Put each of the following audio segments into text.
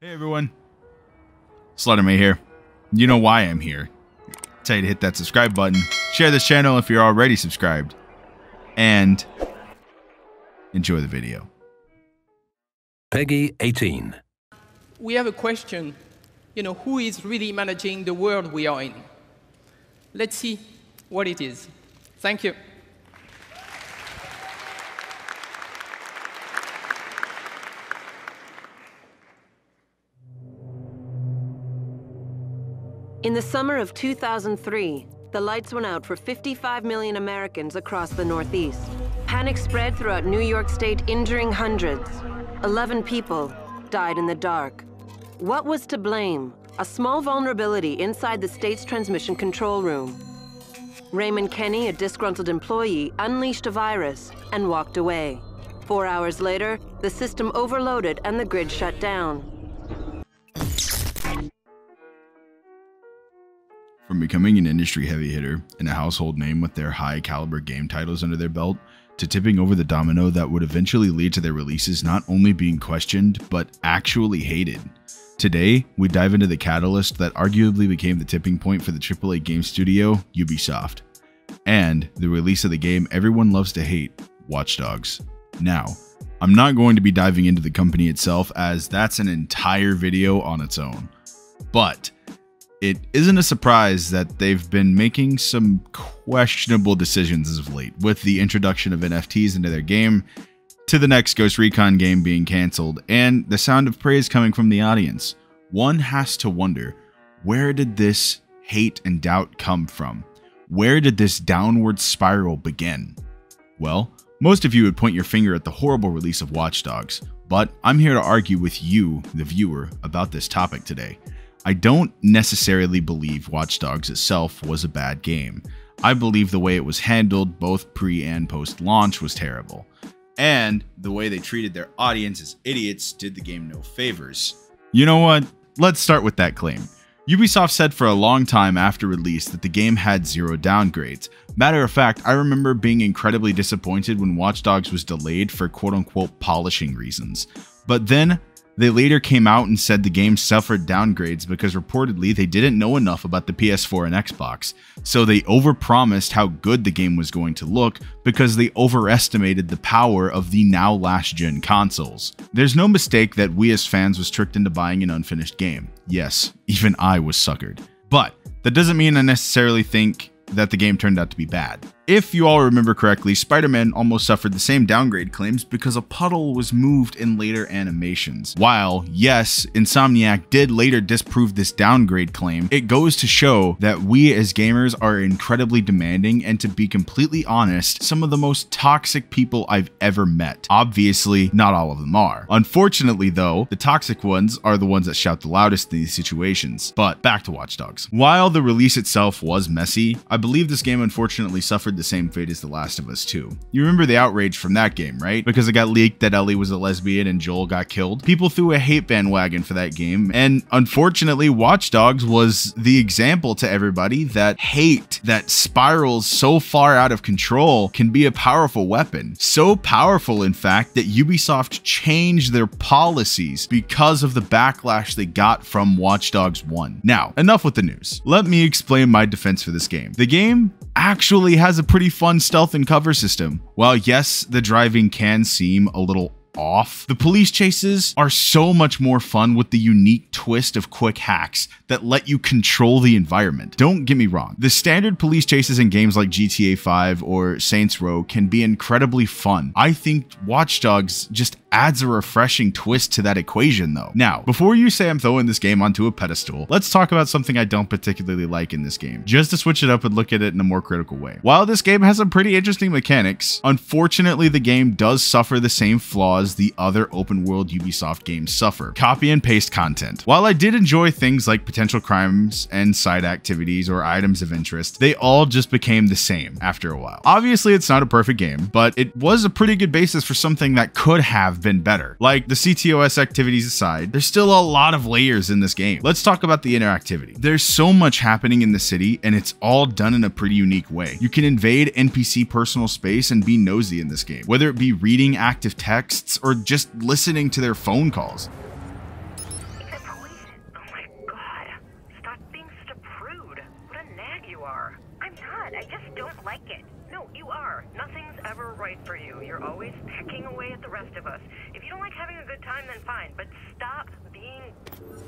Hey everyone, Sluttermate here. You know why I'm here. Tell you to hit that subscribe button, share this channel if you're already subscribed, and enjoy the video. Peggy 18. We have a question, who is really managing the world we are in? Let's see what it is. Thank you. In the summer of 2003, the lights went out for 55 million Americans across the Northeast. Panic spread throughout New York State, injuring hundreds. 11 people died in the dark. What was to blame? A small vulnerability inside the state's transmission control room. Raymond Kenny, a disgruntled employee, unleashed a virus and walked away. 4 hours later, the system overloaded and the grid shut down. From becoming an industry heavy hitter and a household name with their high caliber game titles under their belt, to tipping over the domino that would eventually lead to their releases not only being questioned, but actually hated. Today, we dive into the catalyst that arguably became the tipping point for the AAA game studio, Ubisoft, and the release of the game everyone loves to hate, Watch Dogs. Now, I'm not going to be diving into the company itself, as that's an entire video on its own, but it isn't a surprise that they've been making some questionable decisions as of late, with the introduction of NFTs into their game, to the next Ghost Recon game being cancelled, and the sound of praise coming from the audience. One has to wonder, where did this hate and doubt come from? Where did this downward spiral begin? Well, most of you would point your finger at the horrible release of Watch Dogs, but I'm here to argue with you, the viewer, about this topic today. I don't necessarily believe Watch Dogs itself was a bad game. I believe the way it was handled both pre and post launch was terrible. And the way they treated their audience as idiots did the game no favors. You know what? Let's start with that claim. Ubisoft said for a long time after release that the game had 0 downgrades. Matter of fact, I remember being incredibly disappointed when Watch Dogs was delayed for quote-unquote polishing reasons. But then they later came out and said the game suffered downgrades because reportedly they didn't know enough about the PS4 and Xbox, so they overpromised how good the game was going to look because they overestimated the power of the now last-gen consoles. There's no mistake that we as fans was tricked into buying an unfinished game. Yes, even I was suckered. But that doesn't mean I necessarily think that the game turned out to be bad. If you all remember correctly, Spider-Man almost suffered the same downgrade claims because a puddle was moved in later animations. While, yes, Insomniac did later disprove this downgrade claim, it goes to show that we as gamers are incredibly demanding and, to be completely honest, some of the most toxic people I've ever met. Obviously, not all of them are. Unfortunately though, the toxic ones are the ones that shout the loudest in these situations. But back to Watch Dogs. While the release itself was messy, I believe this game unfortunately suffered the same fate as The Last of Us 2. You remember the outrage from that game, right? Because it got leaked that Ellie was a lesbian and Joel got killed. People threw a hate bandwagon for that game, and unfortunately Watch Dogs was the example to everybody that hate that spirals so far out of control can be a powerful weapon. So powerful, in fact, that Ubisoft changed their policies because of the backlash they got from Watch Dogs 1. Now, enough with the news. Let me explain my defense for this game. The game actually has a pretty fun stealth and cover system. While yes, the driving can seem a little off, the police chases are so much more fun with the unique twist of quick hacks that let you control the environment. Don't get me wrong, the standard police chases in games like GTA 5 or Saints Row can be incredibly fun. I think Watch Dogs just adds a refreshing twist to that equation though. Now, before you say I'm throwing this game onto a pedestal, let's talk about something I don't particularly like in this game, just to switch it up and look at it in a more critical way. While this game has some pretty interesting mechanics, unfortunately the game does suffer the same flaws the other open world Ubisoft games suffer: copy and paste content. While I did enjoy things like potential crimes and side activities or items of interest, they all just became the same after a while. Obviously it's not a perfect game, but it was a pretty good basis for something that could have been better. Like the CTOS activities aside, there's still a lot of layers in this game. Let's talk about the interactivity. There's so much happening in the city, and it's all done in a pretty unique way. You can invade NPC personal space and be nosy in this game, whether it be reading active texts or just listening to their phone calls. right for you. You're always pecking away at the rest of us. If you don't like having a good time, then fine, but stop being...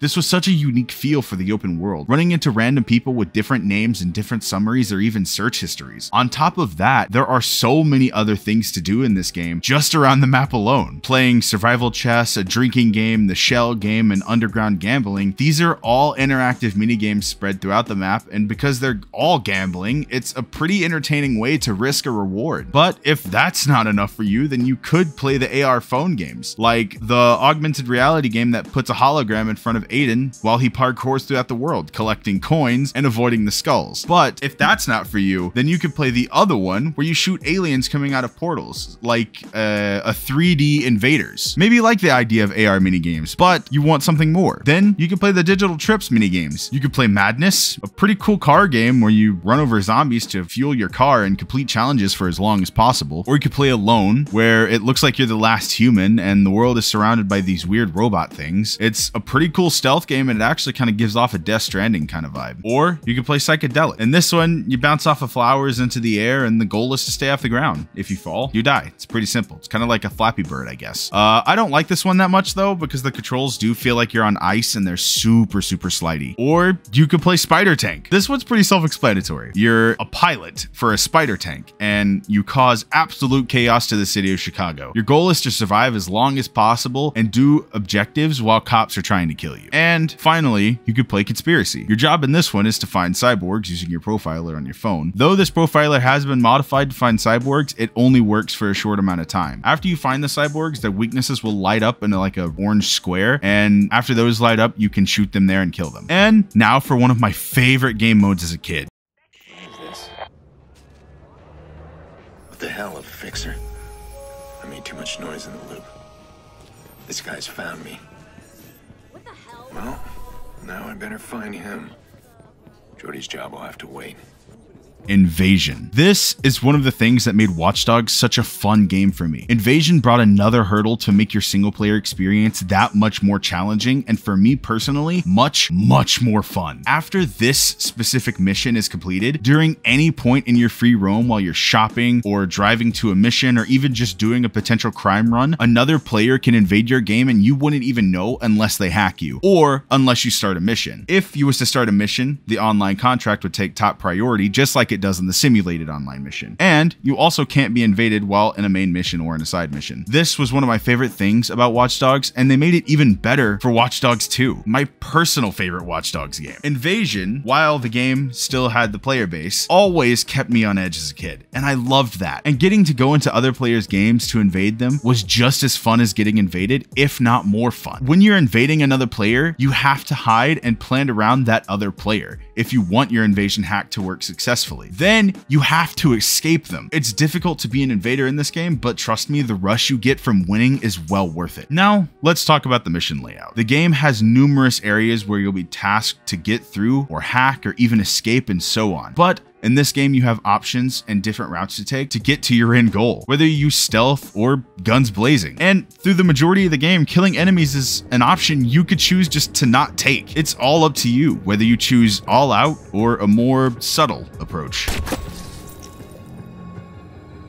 This was such a unique feel for the open world, running into random people with different names and different summaries or even search histories. On top of that, there are so many other things to do in this game just around the map alone. Playing survival chess, a drinking game, the shell game, and underground gambling. These are all interactive minigames spread throughout the map, and because they're all gambling, it's a pretty entertaining way to risk a reward. But if that's not enough for you, then you could play the AR phone games, like the augmented reality game that puts a hologram in front of Aiden while he parkours throughout the world, collecting coins and avoiding the skulls. But if that's not for you, then you could play the other one where you shoot aliens coming out of portals, like a 3D Invaders. Maybe you like the idea of AR minigames, but you want something more. Then you could play the Digital Trips minigames. You could play Madness, a pretty cool car game where you run over zombies to fuel your car and complete challenges for as long as possible. Or you could play Alone, where it looks like you're the last human and the world is surrounded by these weird robot things. It's a pretty cool stealth game, and it actually kind of gives off a Death Stranding kind of vibe. Or you could play Psychedelic. In this one, you bounce off of flowers into the air, and the goal is to stay off the ground. If you fall, you die. It's pretty simple. It's kind of like a Flappy Bird, I guess. I don't like this one that much though, because the controls do feel like you're on ice and they're super slidey. Or you could play Spider Tank. This one's pretty self-explanatory. You're a pilot for a spider tank, and you cause absolute chaos to the city of Chicago. Your goal is to survive as long as possible and do objectives while cops are trying to kill you. And finally, you could play Conspiracy. Your job in this one is to find cyborgs using your profiler on your phone. Though this profiler has been modified to find cyborgs, it only works for a short amount of time. After you find the cyborgs, their weaknesses will light up into like a orange square, and after those light up, you can shoot them there and kill them. And now for one of my favorite game modes as a kid. What is this? What the hell, a fixer? I made too much noise in the loop. This guy's found me. What the hell? Well, now I better find him. Jordy's job will have to wait. Invasion. This is one of the things that made Watch Dogs such a fun game for me. Invasion brought another hurdle to make your single player experience that much more challenging, and for me personally, much more fun. After this specific mission is completed, during any point in your free roam while you're shopping or driving to a mission or even just doing a potential crime run, another player can invade your game and you wouldn't even know unless they hack you, or unless you start a mission. If you was to start a mission, the online contract would take top priority, just like it does in the simulated online mission. And you also can't be invaded while in a main mission or in a side mission. This was one of my favorite things about Watch Dogs, and they made it even better for Watch Dogs 2, my personal favorite Watch Dogs game. Invasion, while the game still had the player base, always kept me on edge as a kid, and I loved that. And getting to go into other players' games to invade them was just as fun as getting invaded, if not more fun. When you're invading another player, you have to hide and plan around that other player if you want your invasion hack to work successfully. Then you have to escape them. It's difficult to be an invader in this game, but trust me, the rush you get from winning is well worth it. Now, let's talk about the mission layout. The game has numerous areas where you'll be tasked to get through or hack or even escape and so on. But in this game, you have options and different routes to take to get to your end goal, whether you use stealth or guns blazing. And through the majority of the game, killing enemies is an option you could choose just to not take. It's all up to you, whether you choose all out or a more subtle approach.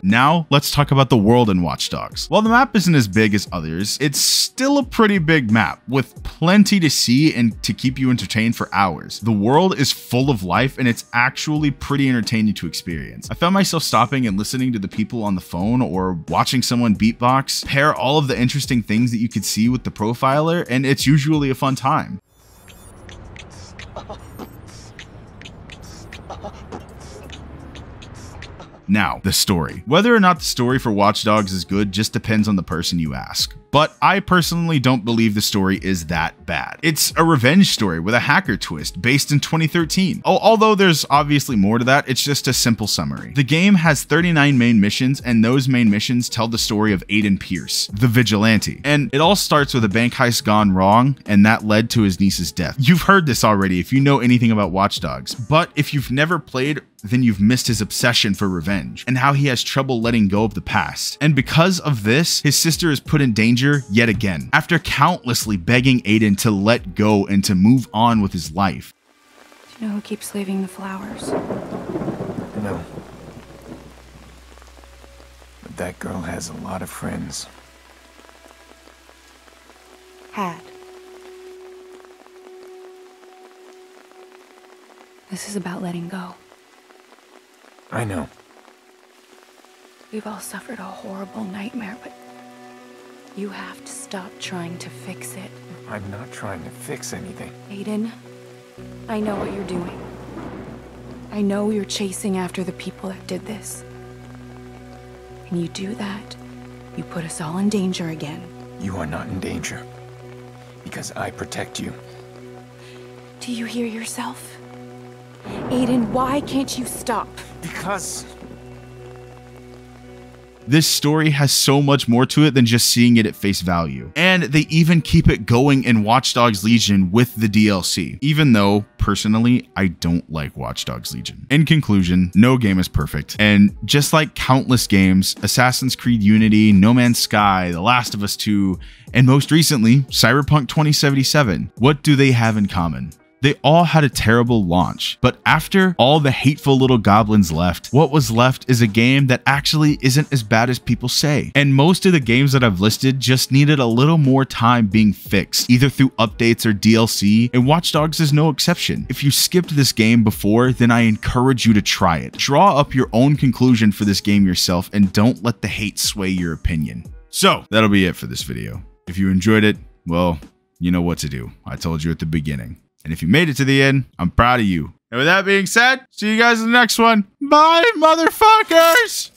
Now, let's talk about the world in Watch Dogs. While the map isn't as big as others, it's still a pretty big map with plenty to see and to keep you entertained for hours. The world is full of life and it's actually pretty entertaining to experience. I found myself stopping and listening to the people on the phone or watching someone beatbox, pair all of the interesting things that you could see with the profiler, and it's usually a fun time. Now, the story. Whether or not the story for Watch Dogs is good just depends on the person you ask. But I personally don't believe the story is that bad. It's a revenge story with a hacker twist based in 2013. Although there's obviously more to that, it's just a simple summary. The game has 39 main missions, and those main missions tell the story of Aiden Pierce, the vigilante. And it all starts with a bank heist gone wrong, and that led to his niece's death. You've heard this already if you know anything about Watch Dogs, but if you've never played, then you've missed his obsession for revenge and how he has trouble letting go of the past. And because of this, his sister is put in danger yet again, after countlessly begging Aiden to let go and to move on with his life. Do you know who keeps leaving the flowers? No. That girl has a lot of friends. Had. This is about letting go. I know. We've all suffered a horrible nightmare, but you have to stop trying to fix it. I'm not trying to fix anything. Aiden, I know what you're doing. I know you're chasing after the people that did this. And you do that, you put us all in danger again. You are not in danger. Because I protect you. Do you hear yourself? Aiden, why can't you stop? Because... This story has so much more to it than just seeing it at face value. And they even keep it going in Watch Dogs Legion with the DLC, even though, personally, I don't like Watch Dogs Legion. In conclusion, no game is perfect. And just like countless games, Assassin's Creed Unity, No Man's Sky, The Last of Us 2, and most recently, Cyberpunk 2077, what do they have in common? They all had a terrible launch, but after all the hateful little goblins left, what was left is a game that actually isn't as bad as people say. And most of the games that I've listed just needed a little more time being fixed, either through updates or DLC, and Watch Dogs is no exception. If you skipped this game before, then I encourage you to try it. Draw up your own conclusion for this game yourself, and don't let the hate sway your opinion. So, that'll be it for this video. If you enjoyed it, well, you know what to do. I told you at the beginning. And if you made it to the end, I'm proud of you. And with that being said, see you guys in the next one. Bye, motherfuckers!